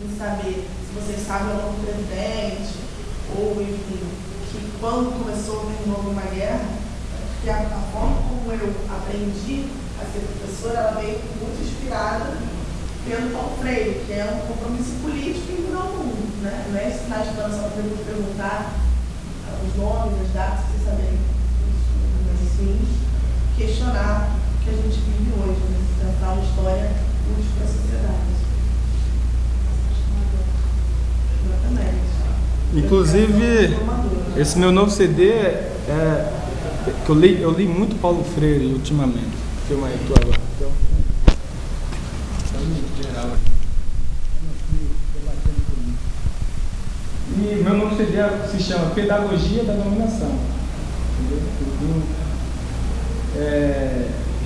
em saber se vocês sabem o nome do presidente, ou enfim, que quando começou o desenvolver uma guerra, porque a forma como eu aprendi a ser professora, ela veio muito inspirada pelo Paulo Freire, que é um compromisso político em mudar o mundo, né? Não é ensinar estudando só para perguntar os nomes, as datas, sem saber isso, mas sim questionar o que a gente vive hoje, né? Tentar uma história útil para a sociedade. Exatamente. Inclusive, esse meu novo CD que eu li muito Paulo Freire ultimamente. Filma aí tu agora. Então, e meu novo CD se chama Pedagogia da Dominação.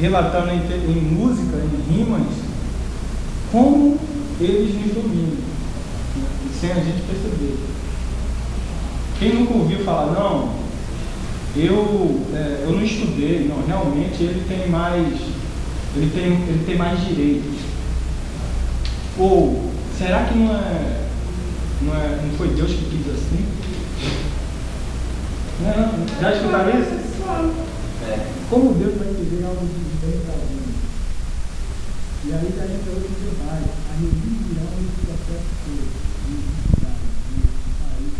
Relatando em música, em rimas, como eles nos dominam, sem a gente perceber. Quem nunca ouviu falar, não, eu não estudei, não, realmente ele tem mais direitos. Ou, será que não foi Deus que quis assim? Não, já escutaram isso? Como Deus vai querer algo de bem para mim? E aí já entra outro debate, a religião e o processo todo, de identidade, de país,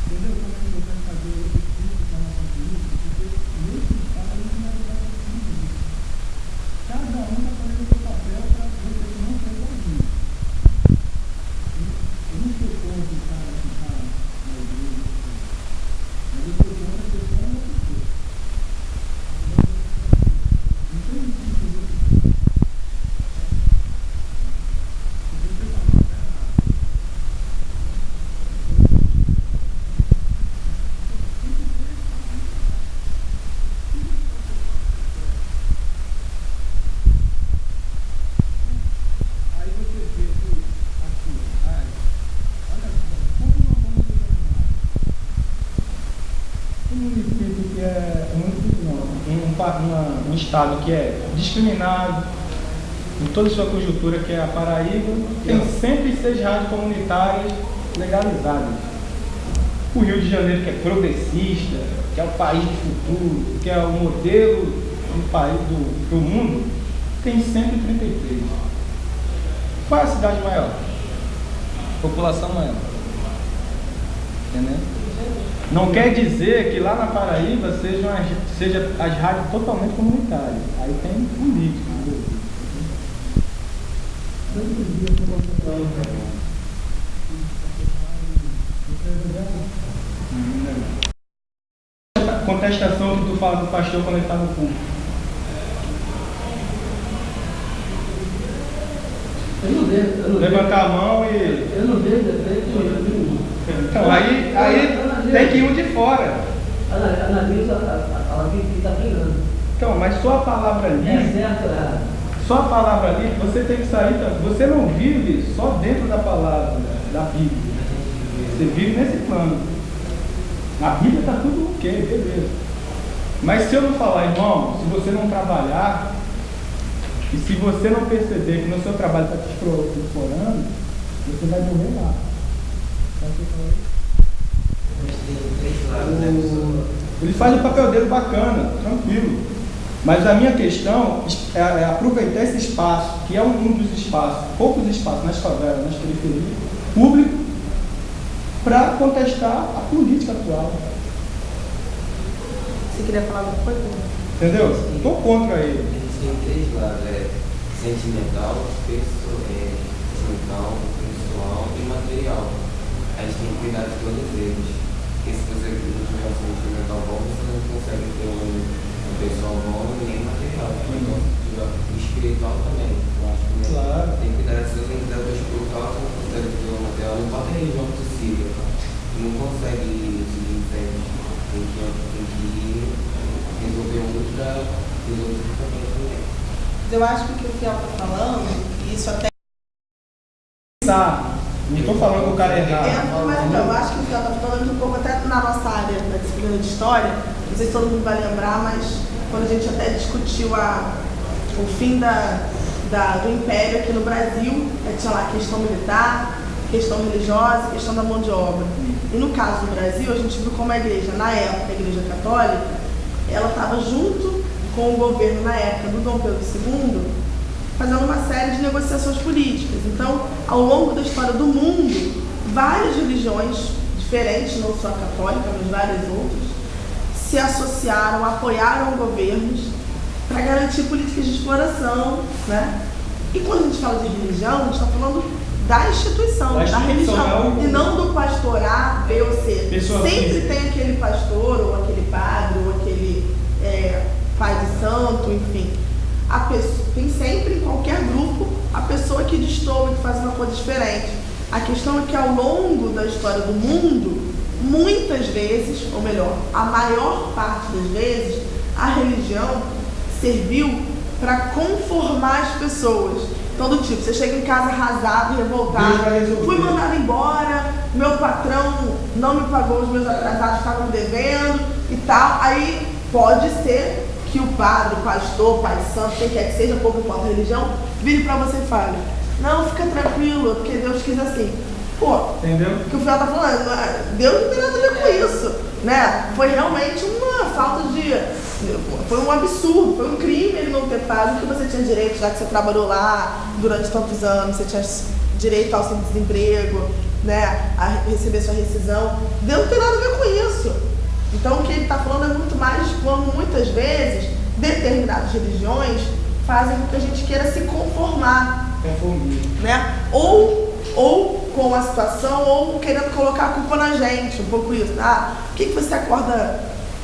entendeu? Como é que eu quero fazer esse tipo para a nossa política? Porque nesse país não é lugar possível. Cada um está fazendo o seu papel para você não ser sozinho. Eu não sou contra o cara que está na igreja, mas eu sou contra a pessoa na pessoa. Não tem isso. Um estado que é discriminado em toda a sua conjuntura, que é a Paraíba, tem 106 rádios comunitárias legalizadas. O Rio de Janeiro, que é progressista, que é o país do futuro, que é o modelo do país do mundo, tem 133. Qual é a cidade maior? População maior. Entendeu? Não quer dizer que lá na Paraíba seja as rádios totalmente comunitárias. Aí tem política. Contestação que tu fala do pastor quando ele está no culto. Eu não vejo. Levantar a mão e... Eu não vejo defeito. Então, aí tem que ir um de fora. A Analisa, ela está pregando. Então, mas só a palavra ali... É certo, Só a palavra ali, você tem que sair... Você não vive só dentro da palavra, da Bíblia. Você vive nesse plano. Na Bíblia está tudo ok, beleza. Mas se eu não falar, irmão, se você não trabalhar, e se você não perceber que no seu trabalho está te explorando, você vai morrer lá. Ele faz o papel dele bacana, tranquilo. Mas a minha questão é aproveitar esse espaço, que é um dos espaços, poucos espaços nas favelas, nas periferias, público, para contestar a política atual. Você queria falar alguma coisa? Entendeu? Estou contra ele. Tem três lados, sentimental, pessoal, pessoal e material. A gente tem que cuidar de todos eles. Porque se você não tiver um sentimental bom, você não consegue ter um pessoal bom e nem material. Então, o espiritual também. Eu acho que claro. Tem que cuidar de se você quiser o espiritual, você não consegue ter um material. Não importa a religião que você siga. Não consegue seguir em frente. Tem que resolver um para resolver também. Eu acho que o que o Fiel está falando, isso até... Não estou falando que o cara é errado. Mas não, eu acho que o Fiel está falando um pouco até na nossa área, na disciplina de história, não sei se todo mundo vai lembrar, mas quando a gente até discutiu o fim do Império aqui no Brasil, tinha lá questão militar, questão religiosa, questão da mão de obra. E no caso do Brasil, a gente viu como a igreja, na época, a igreja católica, ela estava junto com o governo na época do Dom Pedro II, fazendo uma série de negociações políticas. Então, ao longo da história do mundo, várias religiões diferentes, não só a católica, mas várias outras, se associaram, apoiaram governos para garantir políticas de exploração, né? E quando a gente fala de religião, a gente está falando da instituição, da religião, e não do pastor A, B ou C. Sempre tem aquele pastor, ou aquele padre, ou aquele pai de santo, enfim. Tem sempre, em qualquer grupo, a pessoa que destoa, que faz uma coisa diferente. A questão é que ao longo da história do mundo, muitas vezes, ou melhor, a maior parte das vezes, a religião serviu para conformar as pessoas. Então, do tipo, você chega em casa arrasado, revoltado, fui mandado embora, meu patrão não me pagou os meus atrasados, estavam me devendo e tal. Aí pode ser que o padre, o pastor, o pai santo, quem quer que seja, pouco importa a religião, vire para você e fale: não, fica tranquilo, porque Deus quis assim. Pô, entendeu? O que o Fiel tá falando, Deus não tem nada a ver com isso, né? Foi realmente uma falta de... Foi um absurdo, foi um crime ele não ter pago o que você tinha direito, já que você trabalhou lá durante tantos anos, você tinha direito ao desemprego, né? A receber sua rescisão. Deus não tem nada a ver com isso. Então o que ele está falando é muito mais como muitas vezes determinadas religiões fazem com que a gente queira se conformar, né? Ou com a situação, ou querendo colocar a culpa na gente, um pouco isso. Por que você acorda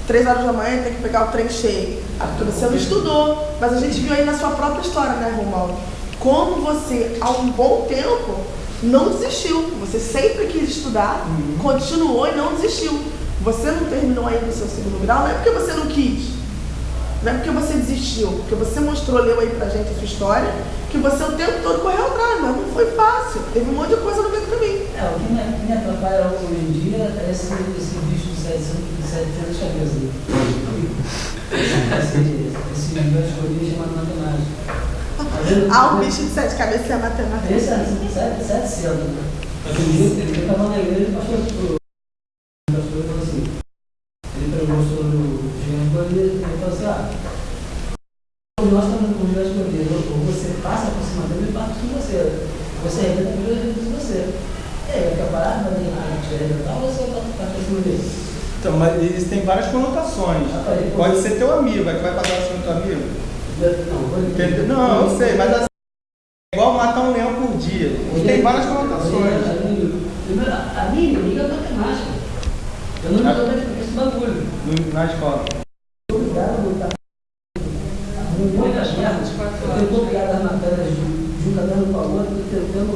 3 horas da manhã e tem que pegar o trem cheio? Porque você não estudou. Mas a gente viu aí na sua própria história, né, Romualdo? Como você, há um bom tempo, não desistiu. Você sempre quis estudar, continuou e não desistiu. Você não terminou ainda o seu 2º grau, não é porque você não quis. Não é porque você desistiu, porque você mostrou, leu aí pra gente a sua história, que você o tempo todo correu atrás, mas não foi fácil. Teve um monte de coisa no meio do caminho. O que me atrapalha hoje em dia é esse bicho de 700 cabeças. Esse negócio de origem matemática. Um bicho de 7 cabeças é matemática. Esse é 700. Ele estava na igreja e o pastor falou assim. Ele perguntou o Jean, ele falou assim: nós estamos com o Deus escolhido, ou você passa por cima dele e parte com você. Você arrebenta com ele e você. Vai ficar parado, vai arrebentar, ou você vai passar por cima dele? Então, mas existem várias conotações. Pode ser teu amigo, vai passar por cima do teu amigo? Não, eu sei, mas assim, é igual matar um leão por dia. Tem várias conotações. A minha inimiga é matemática. Eu não me dou esse bagulho. Na escola. Obrigado, lutar. Muitas merdas. Eu estou ligado às matérias juntando com a outra, tentando.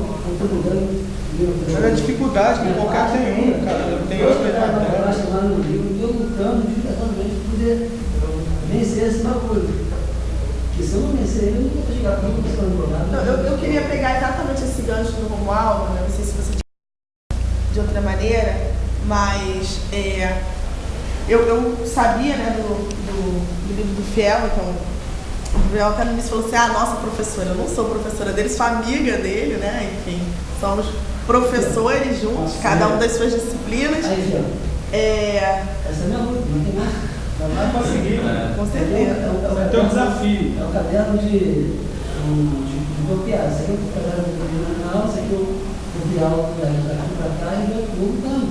Mas a dificuldade que qualquer tem um, cara. Tem outro matérias. Eu estou lutando diretamente para poder vencer esse bagulho. Porque se eu não vencer ele, eu não vou chegar para não conseguir. Eu queria pegar exatamente esse gancho do Romualdo, né? Não sei se você de outra maneira, mas eu sabia, né, do livro do Fiel, então o Fiel até no início falou assim: nossa professora, eu não sou professora dele, sou amiga dele, né, enfim, somos professores juntos, cada um das suas disciplinas. Essa é a minha luta, não tem mais. Vai conseguir, né? Com certeza. É o teu desafio. É um caderno de copiar. Isso aqui é o caderno de não, isso aqui eu copiar daqui para trás e eu vou lutando.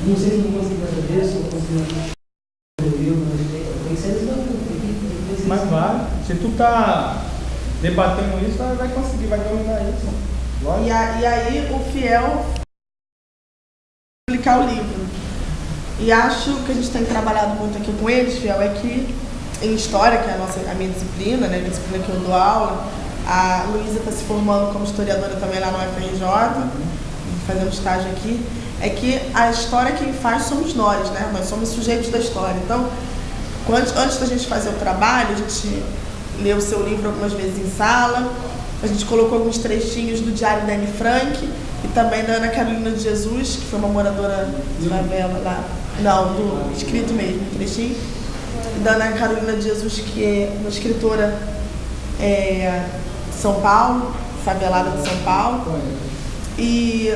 Não sei se eu vou conseguir fazer isso, se eu consigo mas tem que ser isso. Mas vai. Se tu tá debatendo isso, vai conseguir, vai dominar isso. E aí o Fiel publicar o livro. E acho que a gente tem trabalhado muito aqui com eles, Fiel, é que em História, que é a minha disciplina, né, a disciplina que eu dou aula, a Luísa está se formando como historiadora também lá no UFRJ, fazendo estágio aqui, é que a história quem faz somos nós, né? Nós somos sujeitos da história. Então, antes da gente fazer o trabalho, a gente leu o seu livro algumas vezes em sala, a gente colocou alguns trechinhos do diário da Anne Frank e também da Ana Carolina de Jesus, que foi uma moradora de favela lá. Não, do escrito mesmo, trechinho. E da Ana Carolina de Jesus, que é uma escritora São Paulo, favelada de São Paulo, e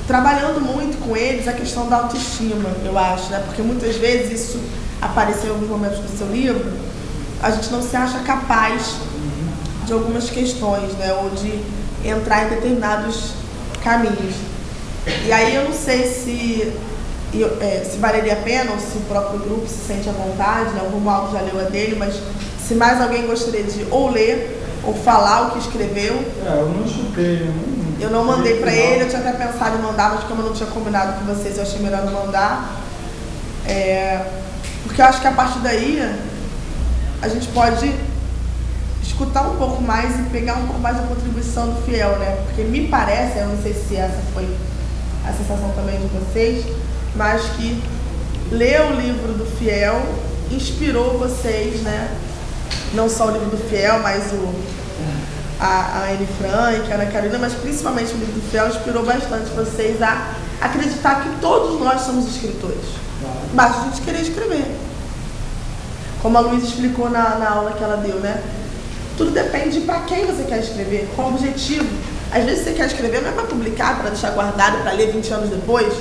trabalhando muito com eles a questão da autoestima, eu acho, né? Porque muitas vezes isso apareceu em alguns momentos do seu livro, a gente não se acha capaz de algumas questões, né? Ou de entrar em determinados caminhos. E aí eu não sei se valeria a pena, ou se o próprio grupo se sente à vontade, né? O Romualdo já leu a dele, mas se mais alguém gostaria de ou ler ou falar o que escreveu. Eu não chutei. Eu não mandei para ele, eu tinha até pensado em mandar, mas como eu não tinha combinado com vocês, eu achei melhor não mandar. Porque eu acho que a partir daí a gente pode escutar um pouco mais e pegar um pouco mais da contribuição do Fiel, né? Porque me parece, eu não sei se essa foi a sensação também de vocês, mas que ler o livro do Fiel inspirou vocês, né? Não só o livro do Fiel, mas a Anne Frank, a Ana Carolina, mas principalmente o livro do Fiel inspirou bastante vocês a acreditar que todos nós somos escritores. Basta a gente querer escrever. Como a Luísa explicou na aula que ela deu, né? Tudo depende de para quem você quer escrever, qual o objetivo. Às vezes você quer escrever não é para publicar, para deixar guardado, para ler 20 anos depois.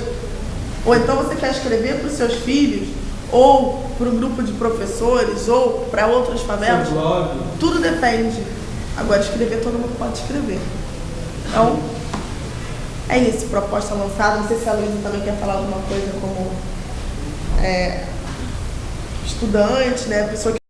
Ou então você quer escrever para os seus filhos, ou para um grupo de professores, ou para outras favelas. Tudo depende. Agora, escrever, todo mundo pode escrever. Então, é isso, proposta lançada. Não sei se a Luísa também quer falar alguma coisa como estudante, né? Pessoa que